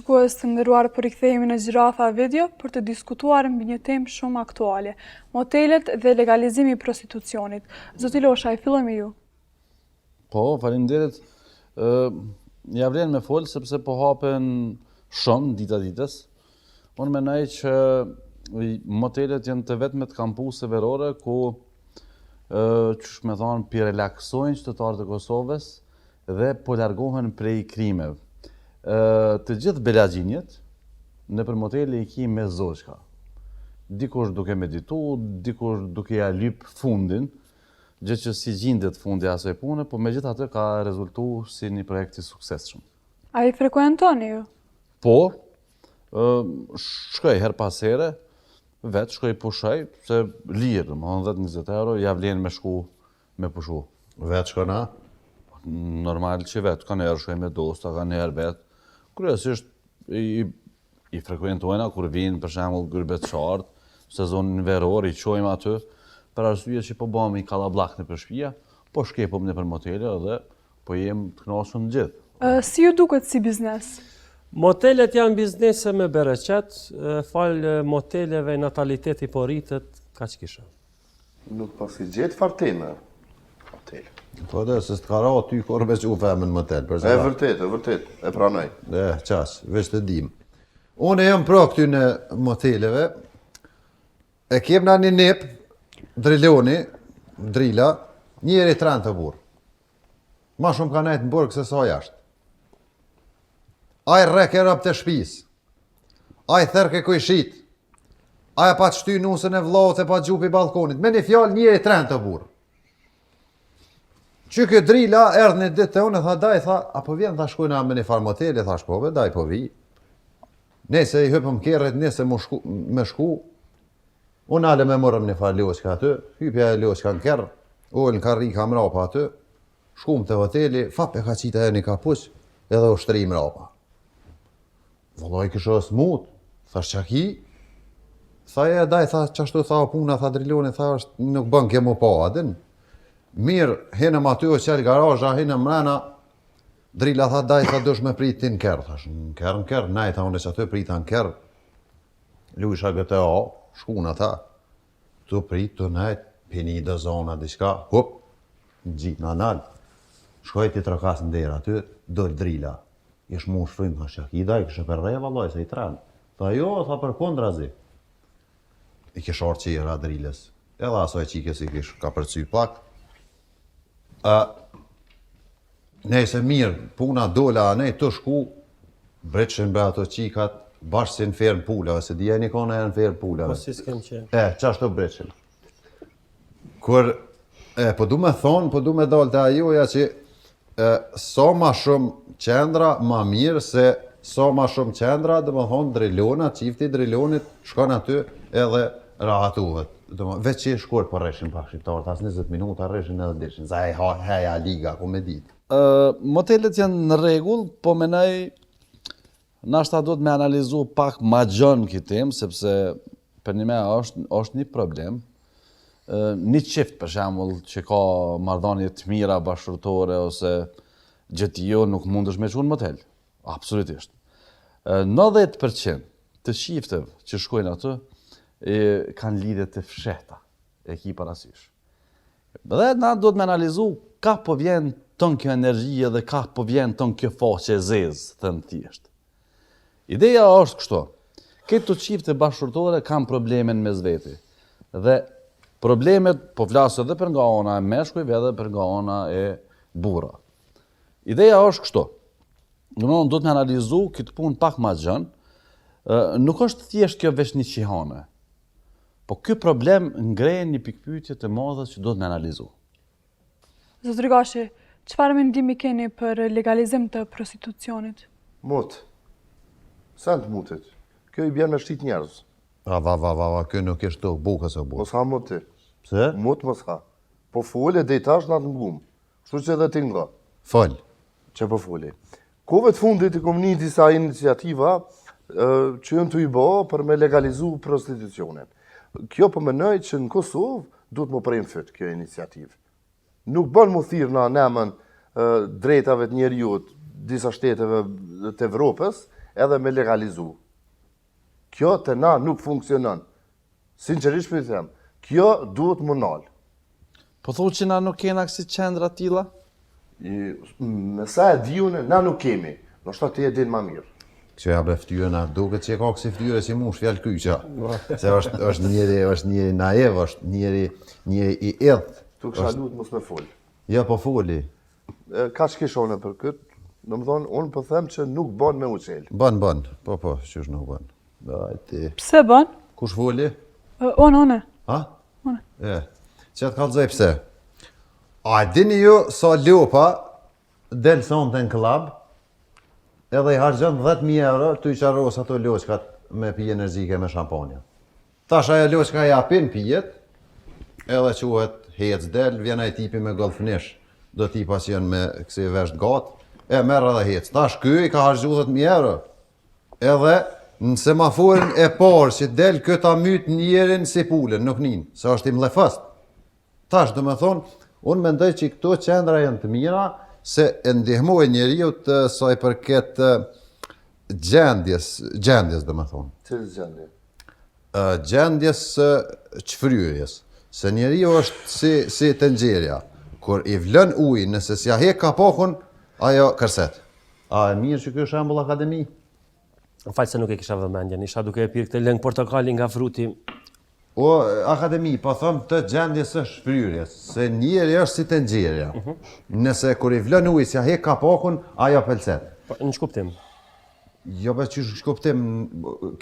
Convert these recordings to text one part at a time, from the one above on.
shikues të nderuar, po rikthehemi në Gjirafa Video për të diskutuar mbi një temë shumë aktuale, motelet dhe legalizimi i prostitucionit. Zoti Losha, e filloj me ju. Po, faleminderit. Ja vlen me fol sepse po hapen shumë dita ditës. Unë mendoj që motelet janë të vetmet kampuse verore ku qysh me thonë pi relaksojnë qytetarët e Kosovës dhe po largohen prej krimeve. Të gjithë belagjinjet nëpër motele i ki me zoçka. Dikush duke meditu, dikush duke ja lyp fundin, gjë që si gjendet fundi asaj pune, po megjithatë ka rezultuar si një projekt i suksesshëm. A i frekuentoni ju? Po, shkoj her pas here, vetë shkoj pushoj, se lirë, më 10-20 euro, ja vlen me shku me pushu. Vetë shkona? Normal që vetë, ka njerë shkoj me dosta, ka njerë vetë. Kryesisht i frekuentojna kur vinë për shembull gërbetçart, sezonin veror i çojmë aty, për arsye që po bëmi kallabllak nëpër shtëpia, po shkepum nëpër motele dhe po jem të kënaqur gjithë. Si ju duket si biznes? Motelet janë biznese me bereqet, fal moteleve nataliteti po rritet, kaq kisha. Nuk pasi gjetë farteme. Motel. Po dhe, se s'ka ra ty kur veç u femën motel. E vërtet, e pranoj. Qas, veç të dim. Unë jam pra këty në moteleve, e kemna një nip, driloni, drila, njeri 30 burë. Ma shumë ka najtë në burë këse sa jashtë. Aj rrek e rap të shpis, aj thërke kuj shit, aj pa të shty nusën e vllaut e pa gjupi balkonit, me një fjallë njeri 30 burë. Që kjo drila erdhë një ditë të unë, tha daj, tha, apo vjen, tha shkujna me një farë moteli, tha shkove, daj po vi. Nese i hypëm kerret, nese me shku, unë ale me morëm një farë loqka aty, hypja e loqka në kerë, ullën ka rri ka mrapa aty, shkum të hoteli, fape ka qita e një kapuq, edhe u shtri mrapa. Vëlloj kështë smut, thash qaki, tha e daj, tha qashtu tha o puna, tha driloni, tha nuk bën kemu pa adin. Mirë, hinëm aty o qelë garajja, hinëm mrena, drila tha daj, tha dush me prit ti në kërë, thash në kërë, najta unë që aty prita në kërë, lujsha gëte o, shkuna tha, tu prit, tu najt, pini dë zona, diçka, hup, gjitë në nalë, shkoj ti trokas në dera aty, dojë drila, ish mu shfrim, tha shaki daj, kështë për reva loj, se i trenë, tha jo, tha për kondra zi, i kish orë qira drilës, edhe asoj qikës i kish ka përcy pak, nejse mirë, puna dola anej të shku, breqen be ato qikat, bashkë si në fermë pula, se dhja një kona e në fermë pula. Po si s'kem qenë. Qashtu breqen. Kur, po du me thonë, po du me dalë të ajoja që sa ma shumë qendra, ma mirë, se sa ma shumë qendra, dhe më thonë drilona, qifti drilonit, shkon aty edhe rahatuhet. Veç që shkurt për reshin pak shqiptarët, as 20 minuta reshin edhe dishin, za e heja liga, ku me ditë. Motelet janë në rregull, po menaj nashta duhet me analizu pak ma gjën këtë temë, sepse për një me është një problem. Një qift për shembull që ka marrëdhënie të mira bashkëtorë ose gjëti jo nuk mundesh me qenë në motel. Absolutisht. 90% të qifteve që shkojnë aty kanë lidhje të fshehta, e ki parasysh. Dhe na duhet me analizu ka po vjen ton kjo energjie dhe ka po vjen ton kjo faqe e zezë, thënë thjesht. Ideja është kështu, këto çifte bashkëtorë kanë problemen mes veti. Dhe problemet po flasë edhe për nga ona e meshkujve edhe për nga ona e burra. Ideja është kështu, duhet me analizu këtë punë pak ma gjën, nuk është thjesht kjo veç një qihane. Po ky problem ngrenë një pikpyetje të madhe që duhet me analizu. Zot Rigashi, çfarë mendimi keni për legalizim të prostitucionit? Mut. Sa të mutet? Kjo i bjen me shtit njerëz. Kjo nuk ishtë të bukës o bukë. Mos ha mut ti. Pse? Mut mos ha. Po fole dhe i tash nga të mbumë. Shtu që edhe ti nga. Fol. Që po fole. Kove të fundit i kom një disa iniciativa që jënë të i bo për me legalizu prostitucionin. Kjo po menoj që në Kosovë duhet më prejmë fyt kjo iniciativë. Nuk bën më thirë në nemën drejtave të njeriut disa shteteve të Evropës, edhe me legalizu. Kjo të na nuk funksionon. Sinqerisht për i them, kjo duhet më nalë. Po thu që na nuk kena kësi qendra tila? Me sa e dijune, na nuk kemi. Në shta të jedin ma mirë. Që ja bre ftyrën, duket që ka kësi ftyre si mush fjallë kyqa. Se është njeri naiv, është njeri i edh. Tu kësha lutë mos me folë. Ja, po foli. Ka që kishone për këtë, në më thonë, unë për them që nuk bon me uqelë. Ban. Po, qysh nuk ban. Dajti. Pse bën? Kush foli? One. Ha? Që të kalëzoj pse? A dini ju sa Lopa del sonte në klab, edhe i harxhon 10.000 euro të i qarros ato loqkat me pije energjike me shampanja. Tash ajo loqka ja pin pijet, edhe quhet hec del, vjen ai tipi me golfnish, do tipa që janë me kësi vesht gatë, e merr edhe hec. Tash ky i ka harxhu 10.000 euro. Edhe në semaforin e parë që del këta myt njerin si pulën, nuk nin, se është i mllefast. Tash do me thonë, unë mendoj që këto qendra janë të mira, se e ndihmojnë njeriu të sa i përket gjendjes do me thonë. Cilës gjendje? Gjendjes qfryrjes. Se njeriu është si tenxherja. Kur i vlën ujë, nëse s'ja hek kapakun, ajo kërset. A e mirë që ky shembull akademi? Falë se nuk e kisha vëmendjen, isha duke e pirë këtë lëng portokalli nga fruti. O, akademi, po thëmë të gjendjes së shfryrjes, se njeri është si tenxherja. Nëse kur i vlën ujë, s'ja hek kapakun, ajo pelcet. Po, në ç'kuptim? Jo, për që shkuptim,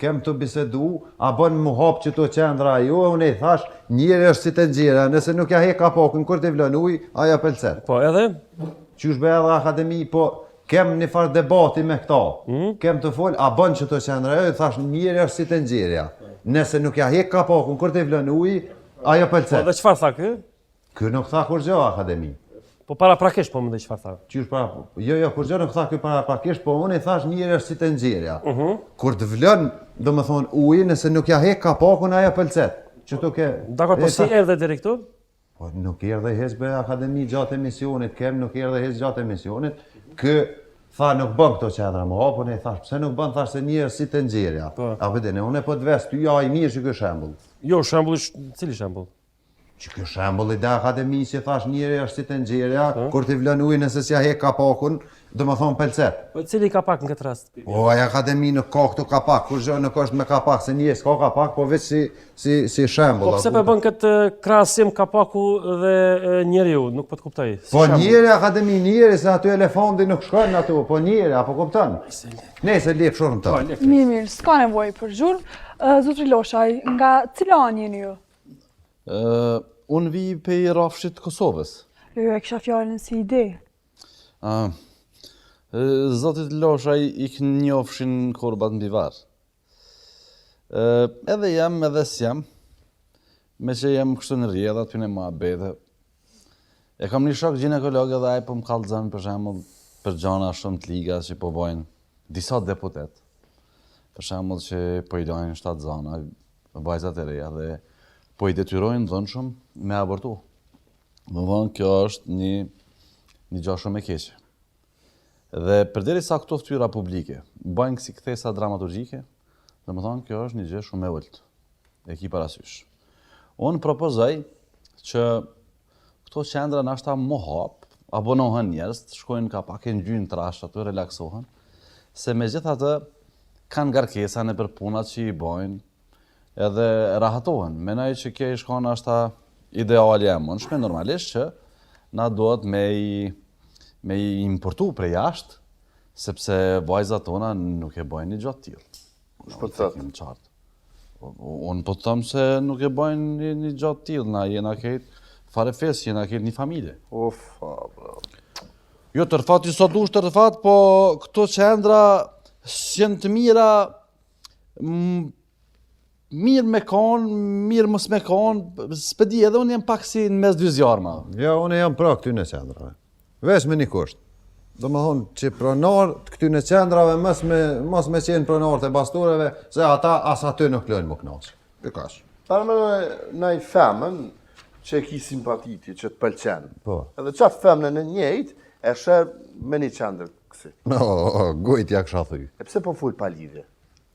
kem të bisedu, a bën mu hap që to qendra jo, unë i thash, njeri është si tenxherja, nëse nuk ja hek kapakun, kur t'i vlën ujë, ajo pelcet. Po, edhe? Qysh be edhe akademi, po kem një farë debati me këta. Kem të fol, a bën që to qendra jo, i thash, njeri është si tenxherja. Nëse nuk ja hek kapakun, kur t'i vlën ujë, ajo Po, pelcet. dhe çfarë tha ky? Ky nuk tha kur gjë akademi. Po para prakisht po mendoj çfarë tha. Qysh pra, jo, kur gjë nuk tha ky para prakisht, po unë i thash njeri është si tenxherja. Kur të vlën, do me thonë ujë, nëse nuk ja hek kapakun, ajo pelcet. Që to ke... Dakor, po si erdhe deri këtu? Po nuk erdhe hes be akademi gjatë emisionit, nuk erdhe hes gjatë emisionit. Kë tha nuk bën këto qendra më hapun, i thash pse nuk bën, thash se njeri është si tenxherja. A vedeni, unë po të ves ty ja i mirë që ky shembull. Jo, shembulli, cili shembull? Që ky shembull i da akademi që thash njeri është si tenxherja, kur t'i vlën ujë nëse s'ja hek kapakun, do me thonë pelcet. Po cili kapak në këtë rast? O, aja akademi nuk ka këtu kapak, kur gjë nuk është me kapak, se njës ka kapak, po veç si shembull. Po pse po bën këtë krahasim kapaku dhe njeriu, nuk po të kuptoj. Po njeri akademi, njeri, se aty elefanti nuk shkojnë aty, po njeri, apo kupton? Nëse lep shurën të. Mirë, s'ka nevojë për zhurmë. Zotri Loshaj, nga cila anë jeni ju? Unë vi pe i rafshit Kosovës. Jo, e kisha fjallën si ide. Zotit Loshaj i njofshin korbat mbi varë. Edhe jam, edhe s'jam, me që jam kështu në rjedha, aty në muhabete. E kam një shok ginekolog edhe ai po më kallëzon për shembull për gjana shumë të liga që po bojnë disa deputet. Për shembull që po i lajnë 7 zona, vajzat e reja dhe po i detyrojnë dhënshëm me abortu. Më vonë kjo është një gjë shumë e keqe. Dhe përderisa këto ftyra publike bëjnë si kthesa dramaturgjike, domethënë kjo është një gjë shumë e ulët. E ki parasysh. Unë propozoj që këto qendra nashta më hap, abonohen njerëz, shkojnë ka pak e ngjynë trash aty, relaksohen, se megjithatë kanë ngarkesa nëpër punat që i bojnë, edhe rahatohen. Menoj që kjo i shkon nashta ideali e mundshme, normalisht që na duhet me i importu prej jashtë, sepse vajzat tona nuk e bojnë një gjatë tillë. Shpo të thëtë? Unë po të thëmë se nuk e bojnë një gjatë tillë, na jena këtë farefes, jena këtë një familje. Bro. Jo, të rfat i sot dush të rfat, po këto qendra janë të mira, mirë me konë, mirë mos me konë, s'pedi edhe unë jem pak si në mes dy zjarma. Ja, unë jam pra këtyne qendrave. Vesh me një kusht. Do më thonë që pronar të këtyne qendrave mos me qenë pronar të bastureve, se ata as aty nuk lojnë më knaqë. Pykash. Parë me në i femën që e ki simpatiti, që të pëlqenë. Po. Edhe qatë femën e njëjtë, e shërë me një qendrë. kësi. No, gojtja kësha thuj. E pse po full pa lidhje?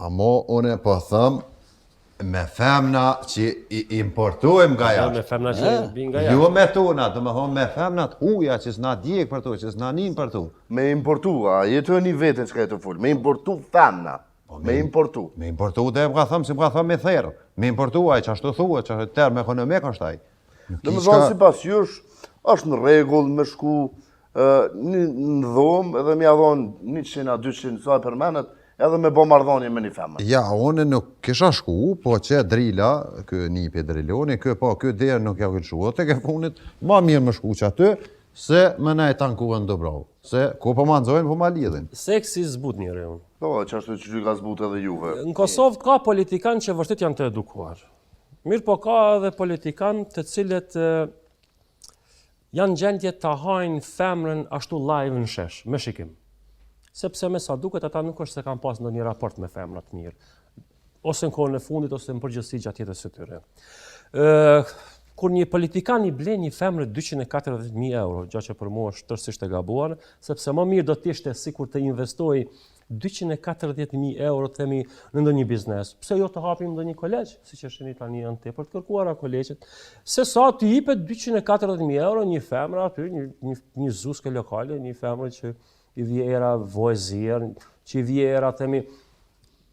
Amo, une po thëm, me femna që i importojmë nga Me jashtë. femna që vinë nga jashtë. Jo me tona, të më thonë me femnat huja që s'na djek për to, që s'na nin për to. Me importu, a jetu e një vetën që ka jetu full. Me importu femna. Me importu. Me importu dhe më ka thëmë si më ka thëmë me therë. Me importu aj që ashtu thua, që ashtu termë ekonomik është aj. Dhe më thonë si pas jush, është në regull me shku në dhomë edhe me adhonë 100-200 saj për menet edhe me bo mardhonje me një femën. Ja, une nuk kisha shku, po që drila, kë nipi driloni, kë derë nuk ja këllëshua, të ke funit, ma mirë më shku që aty, se më ne e tankuën do bravo. Se ku po ma nëzojnë, po ma lidhin. Seksi zbut njëre unë. Do, që ashtu që gjy ka zbut edhe juve. Në Kosovë ka politikanë që vërtet janë të edukuar. Mirë po ka edhe politikanë të cilët janë gjendje të hajnë femrën ashtu live në shesh, me shikim. Sepse me sa duket ata nuk është se kanë pas ndonjë raport me femrat mirë. Ose në kohën e fundit, ose në përgjithësi gjatë jetës së tyre. Kur një politikan i ble një femrë 240.000 euro, gjë që për mua është tërësisht e gabuar, sepse më mirë do të ishte sikur të investoj 240.000 euro themi në ndonjë biznes. Pse jo të hapim ndonjë kolegj, siç e shihni tani janë tepër të kërkuara kolegjet. Se sa të jepet 240.000 euro një femër aty, një zuske lokale, një femër që i vje era vojëzier, që i vje era themi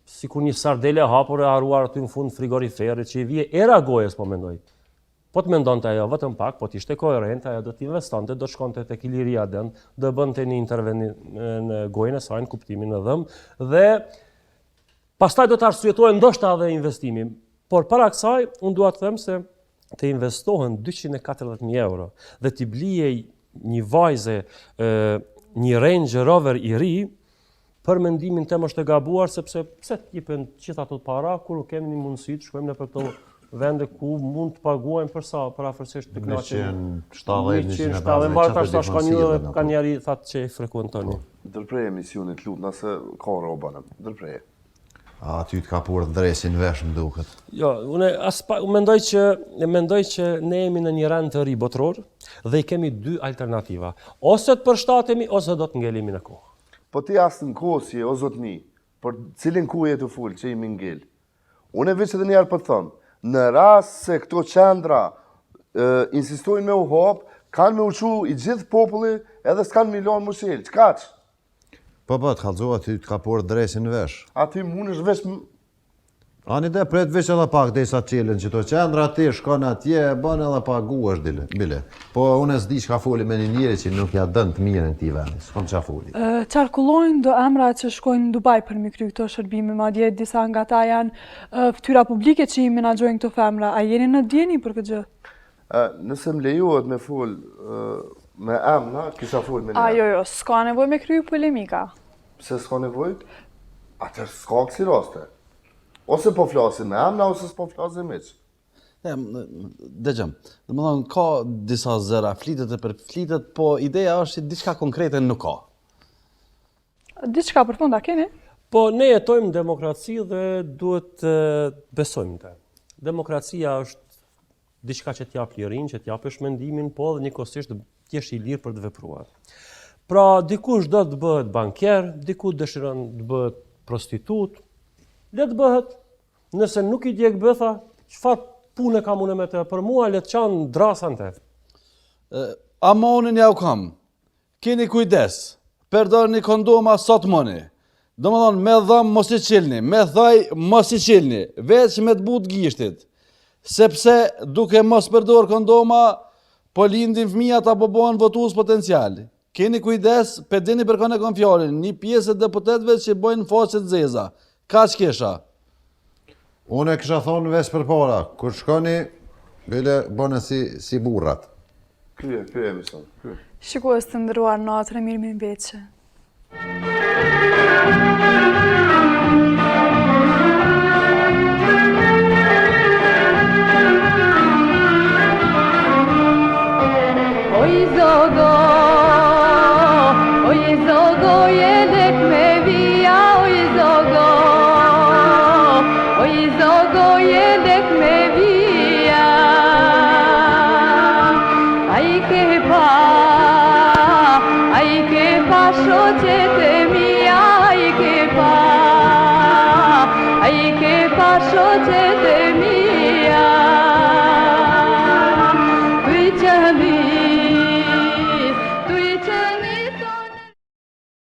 sikur një sardele hapur e haruar aty në fund frigoriferit, që i vje era gojës, po mendoj. Po të mendonte ajo vetëm pak, po t'ishte koherente, ajo do t'investonte, do shkonte tek Iliria Dend, do bënte një intervenim në gojën e saj, në kuptimin e dhëm, dhe pastaj do të arsyetohej ndoshta edhe investimi. Por para kësaj, unë dua të them se të investohen 240.000 euro dhe t'i blihej një vajze, një Range Rover i ri, për mendimin tem është e gabuar, sepse pse t'jepen gjithë ato para, kur kemi një mundësi të shkojmë në për këto vende ku mund të paguajmë për sa, për afërsisht të kënaqem 170, mbarë tash tash ka njeri thatë që i frekuentoni. Dërprej emisionit lut, nëse ka roba në, dërprej. A, ty t'ka pur dresin vesh më duket. Jo, unë mendoj që ne jemi në një rend të ri botror dhe i kemi dy alternativa. Ose të përshtatemi, ose do të ngelimi në kohë. Po ti asë në kosje, o zotni, për cilin ku jetu full që jemi ngel. Unë e veç edhe njerë për thëmë, në rast se këto qendra insistojnë me u hop, kanë me uqu i gjithë populli edhe s'kanë milion mushel. Qka që? Po, të kalzova ty t'ka por dresin vesh. A ti mund është vesh... Ani dhe pret veç edhe pak dhe i sa qelen që to qendra ti shkon atje, bën edhe pak guash bile. Po unë e s'di që ka foli me një njëri që nuk ja dënë të mirën ti vendi, s'kom qa foli. Qarkullojnë do emra që shkojnë në Dubai për mi kry këto shërbime, madje disa nga ta janë fytyra publike që i menaxhojnë këto femra. A jeni në djeni për këtë gjë? Nëse më lejohet me fol me emra, kisha fol me një. Jo, s'ka nevoj me kry polemika. Pse s'ka nevoj? Atër s'ka kësi raste. Ose po flasin me emna, ose s'po flasin me që. Dëgjëm, dhe më thonë, ka disa zëra, flitet e për flitet, po ideja është që diçka konkrete nuk ka. Diçka për fund, a keni? Po ne jetojmë në demokraci dhe duhet të besojmë të. Demokracia është diçka që t'jap lirin, që t'japësh mendimin, po dhe njëkohësisht t'jesh i lirë për të vepruar. Pra, dikush do të bëhet banker, dikush dëshiron të bëhet prostitut, le të bëhet, nëse nuk i djek bëtha, çfarë pune kam unë me të, për mua le të qanë drasan të. Amonin ja u kam, keni kujdes, përdorni kondoma sot mëni. Do më thonë, me dhëm mos i qilni, me thaj mos i qilni, veç me të but gishtit. Sepse duke mos përdor kondoma, po lindin fëmijat apo bëhen votues potencial. Keni kujdes, pedini për kënë e kom fjallin, një pjesë e deputetve që bojnë faqet zeza. Ka që kesha? Unë e kisha thonë veç për para, kur shkoni, bile bëne si burrat. Krye emison, krye. Shikues të ndëruar natën e mirë me veçe.